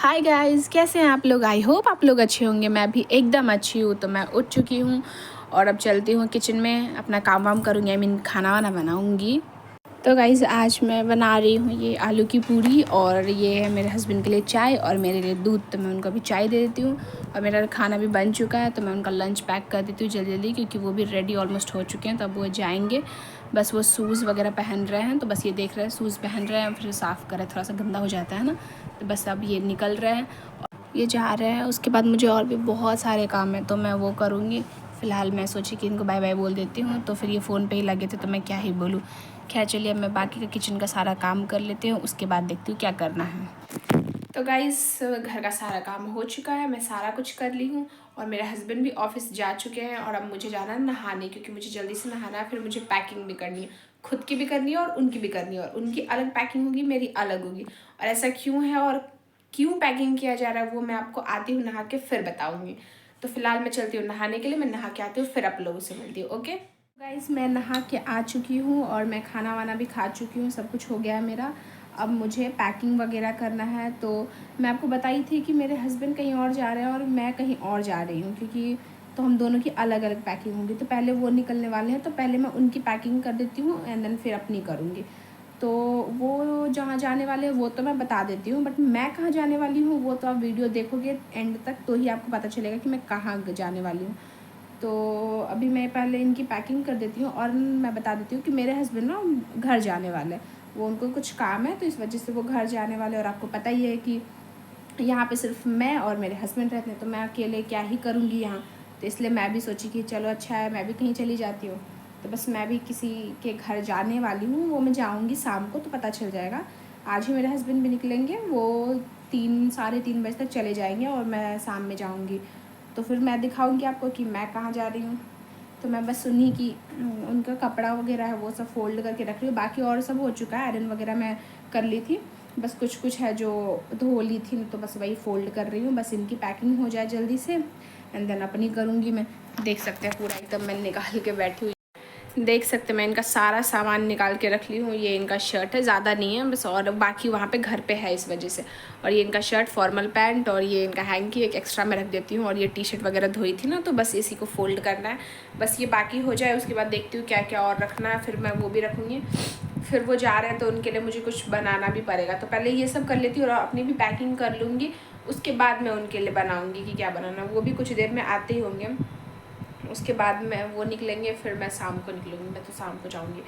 Hi guys, कैसे हैं आप लोग। आई होप आप लोग अच्छे होंगे। मैं भी एकदम अच्छी हूँ। तो मैं उठ चुकी हूँ और अब चलती हूँ किचन में, अपना काम वाम करूँगी। आई मीन खाना वाना बनाऊँगी। तो गाइस आज मैं बना रही हूँ ये आलू की पूरी, और ये है मेरे हस्बैंड के लिए चाय और मेरे लिए दूध। तो मैं उनको अभी चाय दे देती हूँ और मेरा खाना भी बन चुका है। तो मैं उनका लंच पैक कर देती हूँ जल्दी जल्दी, क्योंकि वो भी रेडी ऑलमोस्ट हो चुके हैं। तो अब वो जाएंगे। बस वो शूज़ वगैरह पहन रहे हैं, तो बस ये देख रहे हैं शूज़ पहन रहे हैं, फिर साफ़ कर रहे हैं, थोड़ा सा गंदा हो जाता है ना। तो बस अब ये निकल रहे हैं, ये जा रहे हैं। उसके बाद मुझे और भी बहुत सारे काम हैं, तो मैं वो करूँगी। फ़िलहाल मैं सोची कि इनको बाय बाय बोल देती हूँ, तो फिर ये फ़ोन पे ही लगे थे, तो मैं क्या ही बोलूँ। खैर चलिए, अब मैं बाकी का किचन का सारा काम कर लेती हूँ, उसके बाद देखती हूँ क्या करना है। तो गाइस घर का सारा काम हो चुका है, मैं सारा कुछ कर ली हूँ और मेरे हस्बैंड भी ऑफिस जा चुके हैं। और अब मुझे जाना है नहाने, क्योंकि मुझे जल्दी से नहाना है। फिर मुझे पैकिंग भी करनी है, खुद की भी करनी है और उनकी भी करनी है। और उनकी अलग पैकिंग होगी, मेरी अलग होगी। और ऐसा क्यों है और क्यों पैकिंग किया जा रहा है, वो मैं आपको आती हूँ नहा के फिर बताऊँगी। तो फिलहाल मैं चलती हूँ नहाने के लिए। मैं नहा के आती हूँ, फिर आप लोगों से मिलती हूँ। ओके गाइस, मैं नहा के आ चुकी हूँ और मैं खाना वाना भी खा चुकी हूँ, सब कुछ हो गया है मेरा। अब मुझे पैकिंग वगैरह करना है। तो मैं आपको बताई थी कि मेरे हस्बैंड कहीं और जा रहे हैं और मैं कहीं और जा रही हूँ, क्योंकि तो हम दोनों की अलग अलग पैकिंग होगी। तो पहले वो निकलने वाले हैं, तो पहले मैं उनकी पैकिंग कर देती हूँ एंड देन फिर अपनी करूँगी। तो वो जहाँ जाने वाले हैं वो तो मैं बता देती हूँ, बट मैं कहाँ जाने वाली हूँ वो तो आप वीडियो देखोगे एंड तक, तो ही आपको पता चलेगा कि मैं कहाँ जाने वाली हूँ। तो अभी मैं पहले इनकी पैकिंग कर देती हूँ और मैं बता देती हूँ कि मेरे हस्बैंड ना घर जाने वाले हैं। वो उनको कुछ काम है, तो इस वजह से वो घर जाने वाले। और आपको पता ही है कि यहाँ पे सिर्फ मैं और मेरे हस्बैंड रहते हैं, तो मैं अकेले क्या ही करूँगी यहाँ। तो इसलिए मैं भी सोची कि चलो अच्छा है, मैं भी कहीं चली जाती हूँ। तो बस मैं भी किसी के घर जाने वाली हूँ, वो मैं जाऊँगी शाम को, तो पता चल जाएगा। आज ही मेरे हस्बैंड भी निकलेंगे, वो 3-3:30 बजे तक चले जाएंगे और मैं शाम में जाऊँगी। तो फिर मैं दिखाऊँगी आपको कि मैं कहाँ जा रही हूँ। तो मैं बस उन्हीं की उनका कपड़ा वगैरह है वो सब फोल्ड करके रख रही हूँ। बाकी और सब हो चुका है, आयरन वगैरह मैं कर ली थी। बस कुछ कुछ है जो धो ली थी, तो बस वही फ़ोल्ड कर रही हूँ। बस इनकी पैकिंग हो जाए जल्दी से एंड देन अपनी करूँगी मैं। देख सकते हैं पूरा एकदम मैं निकाल के बैठी हुई, देख सकते हैं मैं इनका सारा सामान निकाल के रख ली हूँ। ये इनका शर्ट है, ज़्यादा नहीं है बस, और बाकी वहाँ पे घर पे है इस वजह से। और ये इनका शर्ट, फॉर्मल पैंट, और ये इनका हैंकी एक एक्स्ट्रा मैं रख देती हूँ। और ये टी शर्ट वगैरह धोई थी ना, तो बस इसी को फोल्ड करना है। बस ये बाकी हो जाए, उसके बाद देखती हूँ क्या क्या और रखना है, फिर मैं वो भी रखूँगी। फिर वो जा रहे हैं तो उनके लिए मुझे कुछ बनाना भी पड़ेगा, तो पहले ये सब कर लेती हूँ और अपनी भी पैकिंग कर लूँगी। उसके बाद मैं उनके लिए बनाऊँगी कि क्या बनाना, वो भी कुछ देर में आते ही होंगे। उसके बाद मैं वो निकलेंगे, फिर मैं शाम को निकलूँगी। मैं तो शाम को जाऊँगी,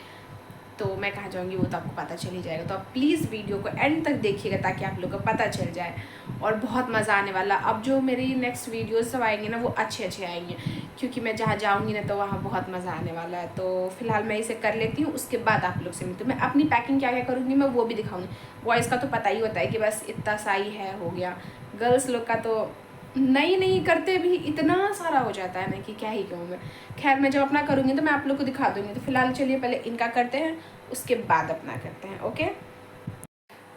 तो मैं कहाँ जाऊँगी वो तो आपको पता चल ही जाएगा। तो आप प्लीज़ वीडियो को एंड तक देखिएगा ताकि आप लोगों को पता चल जाए, और बहुत मज़ा आने वाला। अब जो मेरी नेक्स्ट वीडियोस सब आएंगे ना, वो अच्छे अच्छे आएंगे, क्योंकि मैं जहाँ जाऊँगी ना तो वहाँ बहुत मज़ा आने वाला है। तो फिलहाल मैं इसे कर लेती हूँ, उसके बाद आप लोग से मिलती हूँ। मैं अपनी पैकिंग क्या क्या करूँगी मैं वो भी दिखाऊँगी। बॉयज़ का तो पता ही होता है कि बस इतना सा ही है, हो गया। गर्ल्स लोग का तो नहीं नहीं करते भी इतना सारा हो जाता है ना कि क्या ही कहूँ मैं। खैर मैं जब अपना करूँगी तो मैं आप लोग को दिखा दूँगी। तो फिलहाल चलिए पहले इनका करते हैं, उसके बाद अपना करते हैं। ओके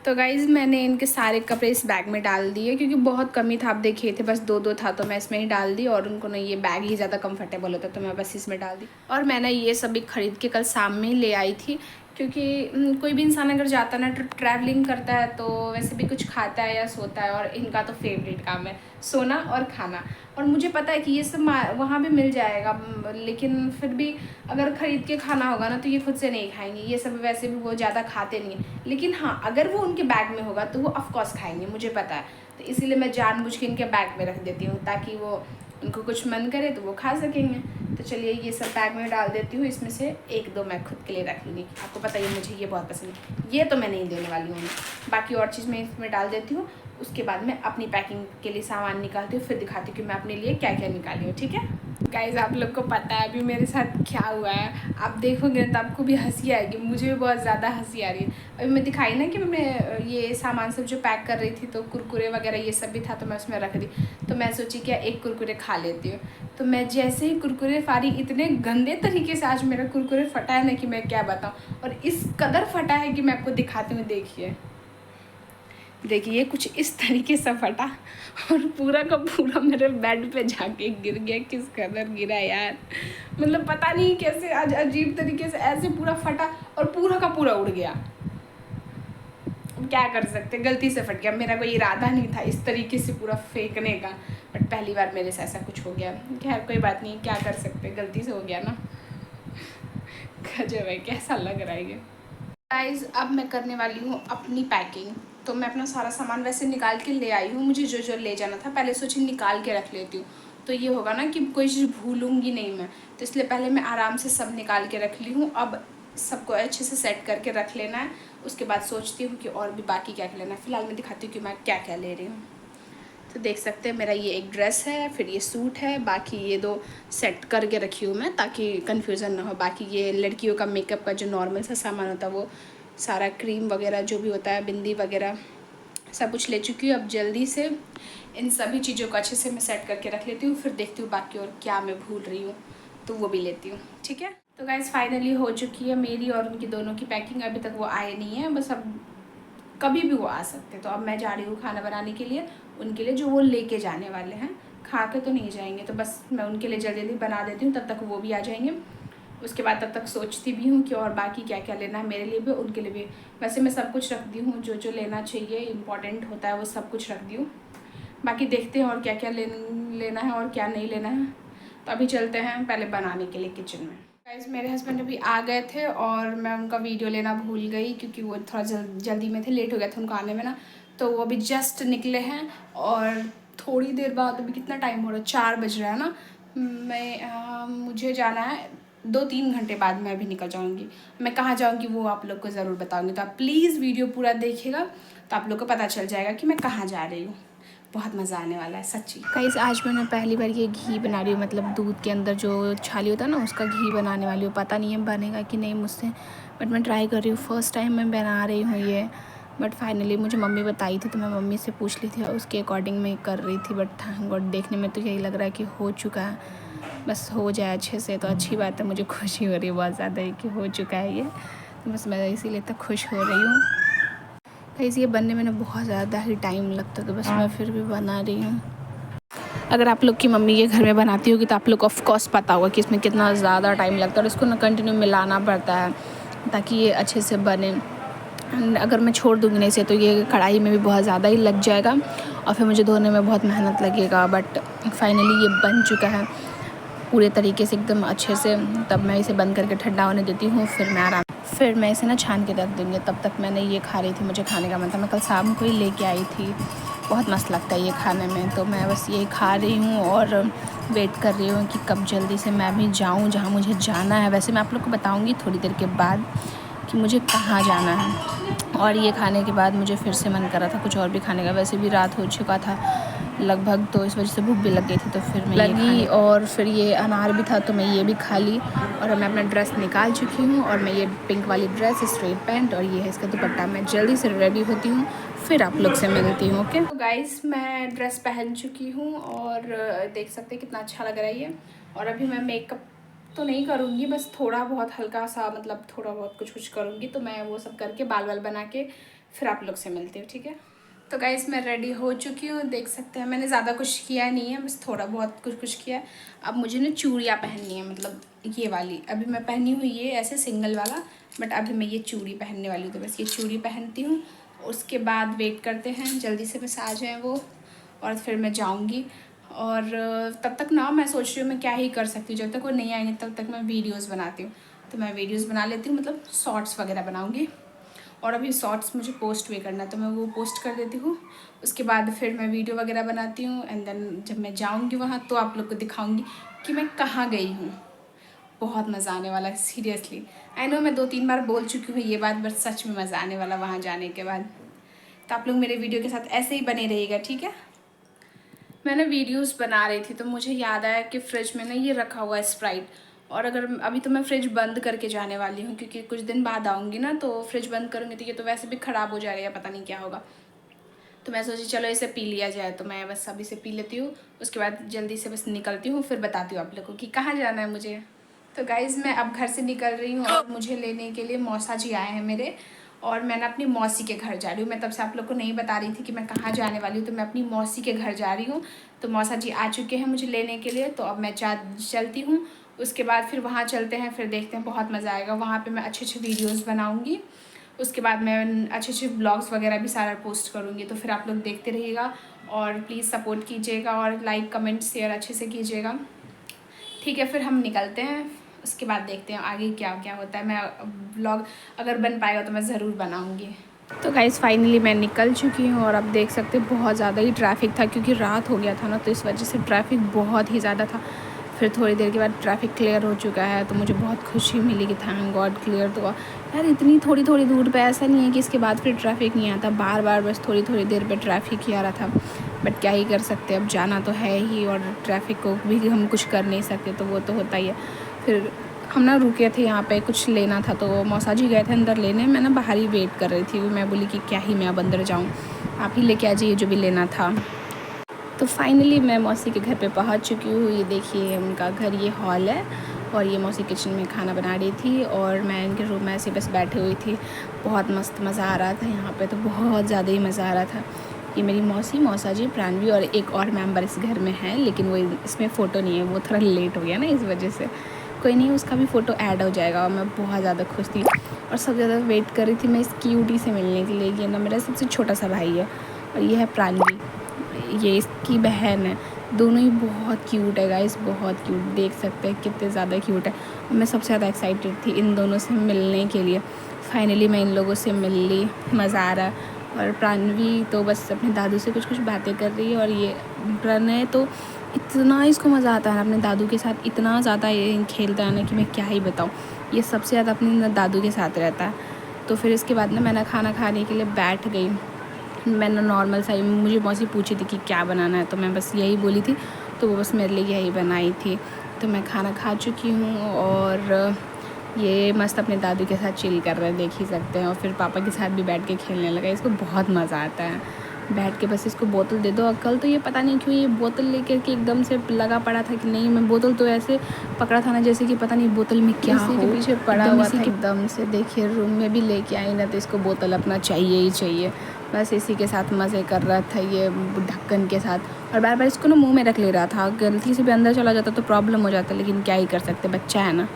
तो गाइज़ मैंने इनके सारे कपड़े इस बैग में डाल दिए, क्योंकि बहुत कम ही था, आप देखिए थे बस दो था, तो मैं इसमें ही डाल दी। और उनको ना ये बैग ही ज़्यादा कंफर्टेबल होता, तो मैं बस इसमें डाल दी। और मैंने ये सभी खरीद के कल शाम में ही ले आई थी, क्योंकि कोई भी इंसान अगर जाता है ना तो ट्रैवलिंग करता है, तो वैसे भी कुछ खाता है या सोता है। और इनका तो फेवरेट काम है सोना और खाना। और मुझे पता है कि ये सब वहाँ भी मिल जाएगा, लेकिन फिर भी अगर ख़रीद के खाना होगा ना तो ये खुद से नहीं खाएंगे। ये सब वैसे भी वो ज़्यादा खाते नहीं हैं, लेकिन हाँ अगर वो उनके बैग में होगा तो वो ऑफकोर्स खाएंगे, मुझे पता है। तो इसीलिए मैं जानबूझ के इनके बैग में रख देती हूँ, ताकि वो उनको कुछ मन करे तो वो खा सकेंगे। तो चलिए ये सब बैग में डाल देती हूँ। इसमें से 1-2 मैं खुद के लिए रख लूँगी, आपको पता है मुझे ये बहुत पसंद है। ये तो मैं नहीं देने वाली हूँ, बाकी और चीज़ मैं इसमें डाल देती हूँ। उसके बाद मैं अपनी पैकिंग के लिए सामान निकालती हूँ, फिर दिखाती हूँ कि मैं अपने लिए क्या क्या निकाली हूँ। ठीक है गाइज, आप लोग को पता है अभी मेरे साथ क्या हुआ है, आप देखोगे तो आपको भी हंसी आएगी, मुझे भी बहुत ज़्यादा हंसी आ रही है। अभी मैं दिखाई ना कि मैं ये सामान सब जो पैक कर रही थी, तो कुरकुरे वगैरह ये सब भी था, तो मैं उसमें रख दी। तो मैं सोची कि एक कुरकुरे खा लेती हूँ। तो मैं जैसे ही कुरकुरे फाड़ी, इतने गंदे तरीके से आज मेरा कुरकुरे फटा है ना कि मैं क्या बताऊँ। और इस कदर फटा है कि मैं आपको दिखाती हूँ, देखिए देखिए कुछ इस तरीके से फटा, और पूरा का पूरा मेरे बेड पे जाके गिर गया। किस कदर गिरा यार, मतलब पता नहीं कैसे आज अजीब तरीके से ऐसे पूरा फटा और पूरा का पूरा उड़ गया। अब क्या कर सकते, गलती से फट गया, मेरा कोई इरादा नहीं था इस तरीके से पूरा फेंकने का, बट पहली बार मेरे से ऐसा कुछ हो गया। खैर कोई बात नहीं, क्या कर सकते, गलती से हो गया ना। गजब है, कैसा लग रहा है ये। गाइस अब मैं करने वाली हूँ अपनी पैकिंग। तो मैं अपना सारा सामान वैसे निकाल के ले आई हूँ, मुझे जो जो ले जाना था पहले सोची निकाल के रख लेती हूँ, तो ये होगा ना कि कोई चीज़ भूलूंगी नहीं मैं, तो इसलिए पहले मैं आराम से सब निकाल के रख ली हूँ। अब सबको अच्छे से सेट करके रख लेना है, उसके बाद सोचती हूँ कि और भी बाकी क्या क्या लेना है। फिलहाल मैं दिखाती हूँ कि मैं क्या क्या ले रही हूँ। तो देख सकते हैं मेरा ये एक ड्रेस है, फिर ये सूट है, बाकी ये 2 सेट करके रखी हूँ मैं ताकि कन्फ्यूज़न ना हो। बाकी ये लड़कियों का मेकअप का जो नॉर्मल सा सामान होता है वो सारा, क्रीम वगैरह जो भी होता है, बिंदी वगैरह सब कुछ ले चुकी हूँ। अब जल्दी से इन सभी चीज़ों को अच्छे से मैं सेट करके रख लेती हूँ, फिर देखती हूँ बाकी और क्या मैं भूल रही हूँ तो वो भी लेती हूँ, ठीक है। तो गाइस फाइनली हो चुकी है मेरी और उनकी दोनों की पैकिंग। अभी तक वो आए नहीं है, बस अब कभी भी वो आ सकते। तो अब मैं जा रही हूँ खाना बनाने के लिए उनके लिए, जो वो लेके जाने वाले हैं, खा के तो नहीं जाएंगे, तो बस मैं उनके लिए जल्दी जल्दी बना देती हूँ, तब तक वो भी आ जाएंगे। उसके बाद तब तक सोचती भी हूँ कि और बाकी क्या क्या लेना है, मेरे लिए भी उनके लिए भी। वैसे मैं सब कुछ रख दी हूँ, जो जो लेना चाहिए इम्पॉर्टेंट होता है वो सब कुछ रख दी हूँ। बाकी देखते हैं और क्या क्या लेना है और क्या नहीं लेना है। तो अभी चलते हैं पहले बनाने के लिए किचन में। गाइस मेरे हस्बैंड अभी आ गए थे और मैं उनका वीडियो लेना भूल गई क्योंकि वो थोड़ा जल्दी में थे, लेट हो गया था उनको आने में ना। तो वो अभी जस्ट निकले हैं और थोड़ी देर बाद, अभी कितना टाइम हो रहा है, 4 बज रहा है ना, मुझे जाना है 2-3 घंटे बाद मैं भी निकल जाऊंगी। मैं कहाँ जाऊंगी वो आप लोग को ज़रूर बताऊंगी, तो आप प्लीज़ वीडियो पूरा देखिएगा तो आप लोग को पता चल जाएगा कि मैं कहाँ जा रही हूँ। बहुत मज़ा आने वाला है सच्ची। गाइस आज मैंने पहली बार ये घी बना रही हूँ, मतलब दूध के अंदर जो छाली होता है ना उसका घी बनाने वाली हूँ। पता नहीं है बनेगा कि नहीं मुझसे, बट मैं ट्राई कर रही हूँ, फर्स्ट टाइम मैं बना रही हूँ ये। बट फाइनली मुझे मम्मी बताई थी तो मैं मम्मी से पूछ ली थी और उसके अकॉर्डिंग मैं कर रही थी। बट थैंक गॉड देखने में तो यही लग रहा है कि हो चुका है, बस हो जाए अच्छे से तो अच्छी बात है। मुझे खुशी हो रही है बहुत ज़्यादा कि हो चुका है ये, तो बस मैं इसीलिए तो खुश हो रही हूँ। गाइस ये बनने में ना बहुत ज़्यादा ही टाइम लगता है, तो बस मैं फिर भी बना रही हूँ। अगर आप लोग की मम्मी ये घर में बनाती होगी तो आप लोग को ऑफ कोर्स पता होगा कि इसमें कितना ज़्यादा टाइम लगता है और इसको ना कंटिन्यू मिलाना पड़ता है ताकि ये अच्छे से बने। अगर मैं छोड़ दूँगी नहीं से तो ये कढ़ाई में भी बहुत ज़्यादा ही लग जाएगा और फिर मुझे धोने में बहुत मेहनत लगेगा। बट फाइनली ये बन चुका है पूरे तरीके से एकदम अच्छे से। तब मैं इसे बंद करके ठंडा होने देती हूँ, फिर मैं इसे ना छान के रख दूँगी। तब तक मैंने ये खा रही थी, मुझे खाने का मन था, मैं कल शाम को ही लेके आई थी। बहुत मस्त लगता है ये खाने में, तो मैं बस ये खा रही हूँ और वेट कर रही हूँ कि कब जल्दी से मैं भी जाऊँ जहाँ मुझे जाना है। वैसे मैं आप लोग को बताऊँगी थोड़ी देर के बाद कि मुझे कहाँ जाना है। और ये खाने के बाद मुझे फिर से मन कर रहा था कुछ और भी खाने का, वैसे भी रात हो चुका था लगभग, तो इस वजह से भूख भी लग गई थी, तो फिर मैं लगी और फिर ये अनार भी था तो मैं ये भी खा ली। और मैं अपना ड्रेस निकाल चुकी हूँ और मैं ये पिंक वाली ड्रेस, स्ट्रेट पैंट और ये है इसका दुपट्टा, मैं जल्दी से रेडी होती हूँ फिर आप लोग से मिलती हूँ। ओके तो गाइस मैं ड्रेस पहन चुकी हूँ और देख सकते हैं कितना अच्छा लग रहा है ये। और अभी मैं मेकअप तो नहीं करूँगी, बस थोड़ा बहुत हल्का सा, मतलब थोड़ा बहुत कुछ कुछ करूँगी, तो मैं वो सब करके बाल वाल बना के फिर आप लोग से मिलती हूँ, ठीक है। तो गाइस मैं रेडी हो चुकी हूँ, देख सकते हैं मैंने ज़्यादा कुछ किया नहीं है, बस थोड़ा बहुत कुछ किया है। अब मुझे ना चूड़ियाँ पहननी है, मतलब ये वाली अभी मैं पहनी हुई ये ऐसे सिंगल वाला, बट अभी मैं ये चूड़ी पहनने वाली हूँ, तो बस ये चूड़ी पहनती हूँ। उसके बाद वेट करते हैं जल्दी से बस आ जाएँ वो, और फिर मैं जाऊँगी। और तब तक ना मैं सोच रही हूँ मैं क्या ही कर सकती हूँ, जब तक वो नहीं आएंगे तब तक मैं वीडियोज़ बनाती हूँ। तो मैं वीडियोज़ बना लेती हूँ, मतलब शॉर्ट्स वगैरह बनाऊँगी। और अभी शॉर्ट्स मुझे पोस्ट भी करना है तो मैं वो पोस्ट कर देती हूँ। उसके बाद फिर मैं वीडियो वगैरह बनाती हूँ एंड देन जब मैं जाऊँगी वहाँ तो आप लोग को दिखाऊँगी कि मैं कहाँ गई हूँ। बहुत मज़ा आने वाला है सीरियसली। आई नो मैं 2-3 बार बोल चुकी हूँ ये बात, बट सच में मज़ा आने वाला वहाँ जाने के बाद। तो आप लोग मेरे वीडियो के साथ ऐसे ही बने रहिएगा, ठीक है। मैंने वीडियोस बना रही थी तो मुझे याद आया कि फ्रिज में ना ये रखा हुआ है स्प्राइट, और अगर अभी तो मैं फ्रिज बंद करके जाने वाली हूँ क्योंकि कुछ दिन बाद आऊँगी ना, तो फ्रिज बंद करूँगी तो ये तो वैसे भी ख़राब हो जा रही है, पता नहीं क्या होगा। तो मैं सोची चलो इसे पी लिया जाए, तो मैं बस अभी से पी लेती हूँ, उसके बाद जल्दी से बस निकलती हूँ, फिर बताती हूँ आप लोग को कि कहाँ जाना है मुझे। तो गाइज़ मैं अब घर से निकल रही हूँ और मुझे लेने के लिए मौसा जी आए हैं मेरे, और मैं अपनी मौसी के घर जा रही हूँ। मैं तब से आप लोग को नहीं बता रही थी कि मैं कहाँ जाने वाली हूँ, तो मैं अपनी मौसी के घर जा रही हूँ। तो मौसा जी आ चुके हैं मुझे लेने के लिए, तो अब मैं चलती हूँ। उसके बाद फिर वहाँ चलते हैं, फिर देखते हैं, बहुत मज़ा आएगा वहाँ पे। मैं अच्छे अच्छे वीडियोज़ बनाऊँगी उसके बाद मैं अच्छे अच्छे ब्लॉग्स वगैरह भी सारा पोस्ट करूँगी, तो फिर आप लोग देखते रहिएगा और प्लीज़ सपोर्ट कीजिएगा और लाइक कमेंट शेयर अच्छे से कीजिएगा। ठीक है, फिर हम निकलते हैं, उसके बाद देखते हैं आगे क्या क्या होता है। मैं ब्लॉग अगर बन पाएगा तो मैं ज़रूर बनाऊँगी। तो गाइस फाइनली मैं निकल चुकी हूँ और आप देख सकते हैं बहुत ज़्यादा ही ट्रैफिक था, क्योंकि रात हो गया था ना, तो इस वजह से ट्रैफिक बहुत ही ज़्यादा था। फिर थोड़ी देर के बाद ट्रैफिक क्लियर हो चुका है, तो मुझे बहुत खुशी मिली कि थैंक गॉड क्लियर तो। यार इतनी थोड़ी थोड़ी दूर पे ऐसा नहीं है कि इसके बाद फिर ट्रैफिक नहीं आता, बार बार बस थोड़ी थोड़ी देर पे ट्रैफिक ही आ रहा था। बट क्या ही कर सकते, अब जाना तो है ही, और ट्रैफिक को भी हम कुछ कर नहीं सकते, तो वो तो होता ही है। फिर हम ना रुके थे यहाँ पे, कुछ लेना था, तो मौसा जी गए थे अंदर लेने, मैं ना बाहर ही वेट कर रही थी। मैं बोली कि क्या ही मैं अब अंदर जाऊँ, आप ही लेके आ जाइए जो भी लेना था। तो फाइनली मैं मौसी के घर पे पहुँच चुकी हूँ। ये देखिए उनका घर, ये हॉल है, और ये मौसी किचन में खाना बना रही थी और मैं इनके रूम में ऐसे बस बैठी हुई थी। बहुत मस्त मज़ा आ रहा था यहाँ पे, तो बहुत ज़्यादा ही मज़ा आ रहा था। ये मेरी मौसी, मौसा जी, प्राणवी और एक और मेंबर इस घर में है, लेकिन वो इसमें फ़ोटो नहीं है, वो थोड़ा लेट हो गया ना, इस वजह से। कोई नहीं, उसका भी फ़ोटो ऐड हो जाएगा। और मैं बहुत ज़्यादा खुश थी और सबसे ज़्यादा वेट कर रही थी मैं इस क्यूटी से मिलने के लिए। ये ना मेरा सबसे छोटा सा भाई है, और ये है प्राणवी, ये इसकी बहन है। दोनों ही बहुत क्यूट है गाइस, बहुत क्यूट, देख सकते हैं कितने ज़्यादा क्यूट है। और मैं सबसे ज़्यादा एक्साइटेड थी इन दोनों से मिलने के लिए। फाइनली मैं इन लोगों से मिल ली, मज़ा आ रहा। और प्राणवी तो बस अपने दादू से कुछ कुछ बातें कर रही है, और ये प्रणय तो इतना इसको मज़ा आता है अपने दादू के साथ, इतना ज़्यादा ये खेलता है ना कि मैं क्या ही बताऊँ। ये सबसे ज़्यादा अपने दादू के साथ रहता है। तो फिर इसके बाद ना मैं खाना खाने के लिए बैठ गई। मैंने नॉर्मल सा ही, मुझे मौसी पूछी थी कि क्या बनाना है, तो मैं बस यही बोली थी, तो वो बस मेरे लिए यही बनाई थी। तो मैं खाना खा चुकी हूँ और ये मस्त अपने दादू के साथ चिल कर रहे हैं, देख ही सकते हैं। और फिर पापा के साथ भी बैठ के खेलने लगा। इसको बहुत मज़ा आता है बैठ के, बस इसको बोतल दे दो। और कल तो ये पता नहीं क्यों ये बोतल लेकर के एकदम से लगा पड़ा था कि नहीं, मैं बोतल तो ऐसे पकड़ा था ना जैसे कि पता नहीं बोतल में क्या हो, के पीछे पड़ा हुआ था एकदम से। देखिए रूम में भी लेके आई ना, तो इसको बोतल अपना चाहिए ही चाहिए। बस इसी के साथ मज़े कर रहा था ये ढक्कन के साथ, और बार बार इसको ना मुंह में रख ले रहा था। गलती से भी अंदर चला जाता तो प्रॉब्लम हो जाता, लेकिन क्या ही कर सकते, बच्चा है ना।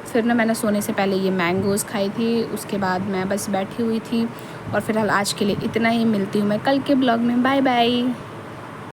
फिर ना मैंने सोने से पहले ये मैंगोज़ खाई थी, उसके बाद मैं बस बैठी हुई थी। और फिलहाल आज के लिए इतना ही, मिलती हूँ मैं कल के ब्लॉग में। Bye bye.